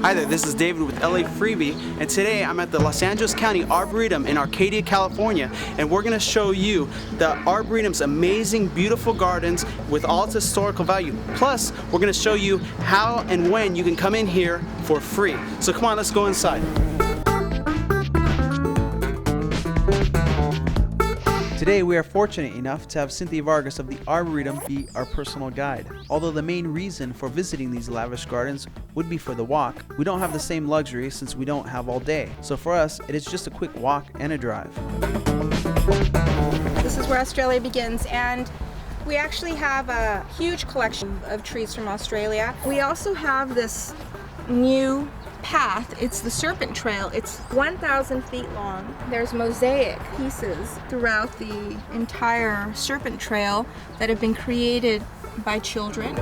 Hi there, this is David with LA Freebie, and today I'm at the Los Angeles County Arboretum in Arcadia, California, and we're going to show you the Arboretum's amazing, beautiful gardens with all its historical value. Plus, we're going to show you how and when you can come in here for free. So come on, let's go inside. Today we are fortunate enough to have Cynthia Vargas of the Arboretum be our personal guide. Although the main reason for visiting these lavish gardens would be for the walk, we don't have the same luxury since we don't have all day. So for us, it is just a quick walk and a drive. This is where Australia begins, and we actually have a huge collection of trees from Australia. We also have this new path. It's the Serpent Trail. It's 1,000 feet long. There's mosaic pieces throughout the entire Serpent Trail that have been created by children.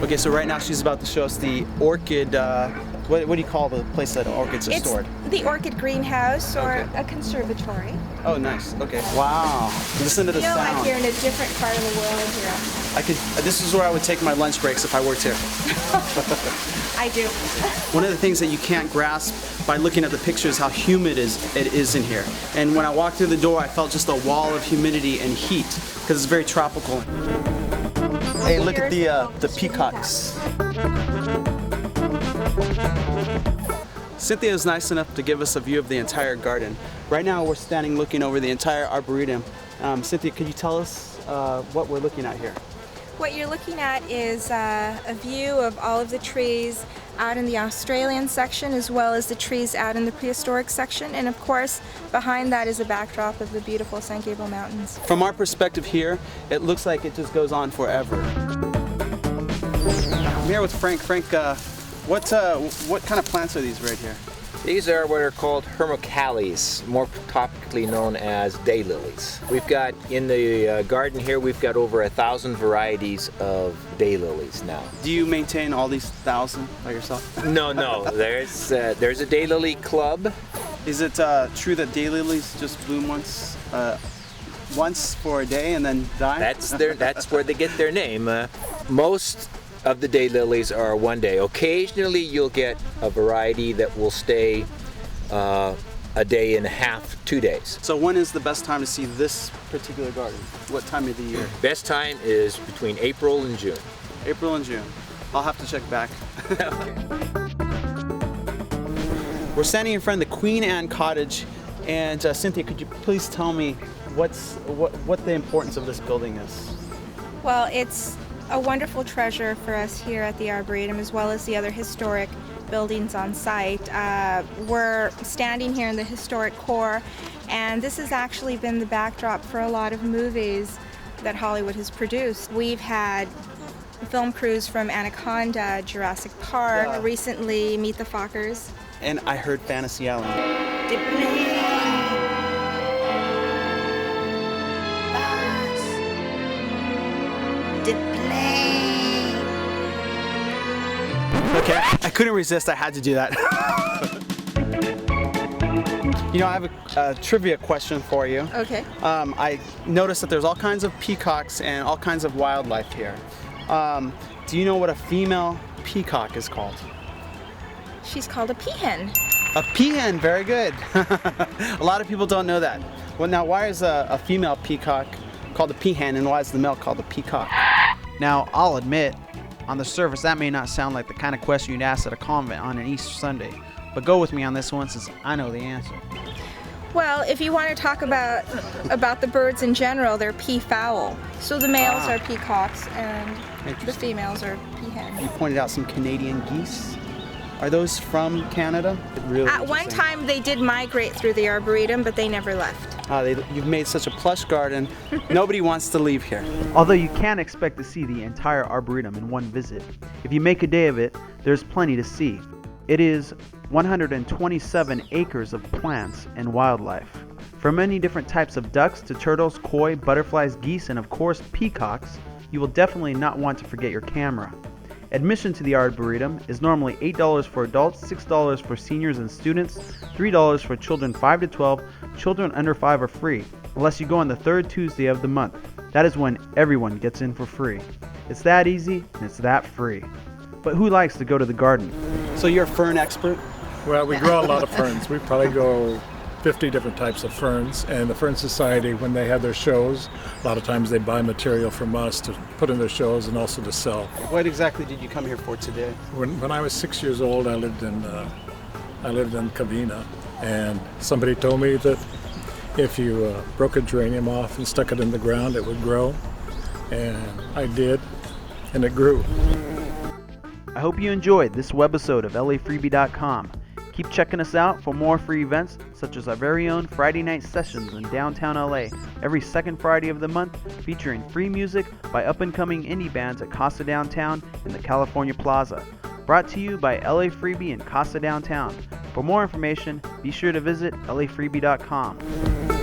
Okay, so right now she's about to show us the orchid, what do you call the place that orchids are stored? It's the orchid greenhouse, or a conservatory. Oh, nice. Okay. Wow. Listen to the sound. I feel like you're in a different part of the world here. This is where I would take my lunch breaks if I worked here. I do. One of the things that you can't grasp by looking at the picture is how humid it is in here. And when I walked through the door, I felt just a wall of humidity and heat because it's very tropical. Hey, look at the peacocks. Cynthia is nice enough to give us a view of the entire garden. Right now we're standing looking over the entire Arboretum. Cynthia, could you tell us what we're looking at here? What you're looking at is a view of all of the trees out in the Australian section, as well as the trees out in the prehistoric section, and of course behind that is a backdrop of the beautiful San Gabriel Mountains. From our perspective here, it looks like it just goes on forever. I'm here with Frank. Frank, what kind of plants are these right here? These are what are called hermocallis, more topically known as daylilies. We've got, in the garden here, we've got over 1,000 varieties of daylilies now. Do you maintain all these 1,000 by yourself? No. There's a daylily club. Is it true that daylilies just bloom once for a day and then die? That's where they get their name. Most of the daylilies are one day. Occasionally you'll get a variety that will stay a day and a half, 2 days. So when is the best time to see this particular garden? What time of the year? Best time is between April and June. April and June. I'll have to check back. We're standing in front of the Queen Anne Cottage, and Cynthia, could you please tell me what the importance of this building is? Well, it's a wonderful treasure for us here at the Arboretum, as well as the other historic buildings on site. We're standing here in the historic core, and this has actually been the backdrop for a lot of movies that Hollywood has produced. We've had film crews from Anaconda, Jurassic Park, recently Meet the Fockers. And I heard Fantasy Island. Okay, I couldn't resist, I had to do that. You know, I have a trivia question for you. Okay. I noticed that there's all kinds of peacocks and all kinds of wildlife here. Do you know what a female peacock is called? She's called a peahen. A peahen, very good. A lot of people don't know that. Well, now, why is a female peacock called a peahen, and why is the male called a peacock? Now, I'll admit, on the surface, that may not sound like the kind of question you'd ask at a convent on an Easter Sunday, but go with me on this one since I know the answer. Well, if you want to talk about the birds in general, they're peafowl. So the males are peacocks and the females are peahens. You pointed out some Canadian geese. Are those from Canada? Really At one time they did migrate through the Arboretum, but they never left. You've made such a plush garden, nobody wants to leave here. Although you can't expect to see the entire Arboretum in one visit, if you make a day of it, there's plenty to see. It is 127 acres of plants and wildlife. From many different types of ducks to turtles, koi, butterflies, geese, and of course peacocks, you will definitely not want to forget your camera. Admission to the Arboretum is normally $8 for adults, $6 for seniors and students, $3 for children 5 to 12, children under 5 are free, unless you go on the third Tuesday of the month. That is when everyone gets in for free. It's that easy and it's that free. But who likes to go to the garden? So you're a fern expert? Well, we grow a lot of ferns. We probably grow 50 different types of ferns, and the Fern Society, when they have their shows, a lot of times they buy material from us to put in their shows and also to sell. What exactly did you come here for today? When I was 6 years old, I lived in Covina, and somebody told me that if you broke a geranium off and stuck it in the ground, it would grow, and I did, and it grew. I hope you enjoyed this webisode of LAFreebie.com. Keep checking us out for more free events, such as our very own Friday night sessions in downtown LA, every second Friday of the month, featuring free music by up-and-coming indie bands at Casa Downtown in the California Plaza. Brought to you by LA Freebie and Casa Downtown. For more information, be sure to visit LAFreebie.com.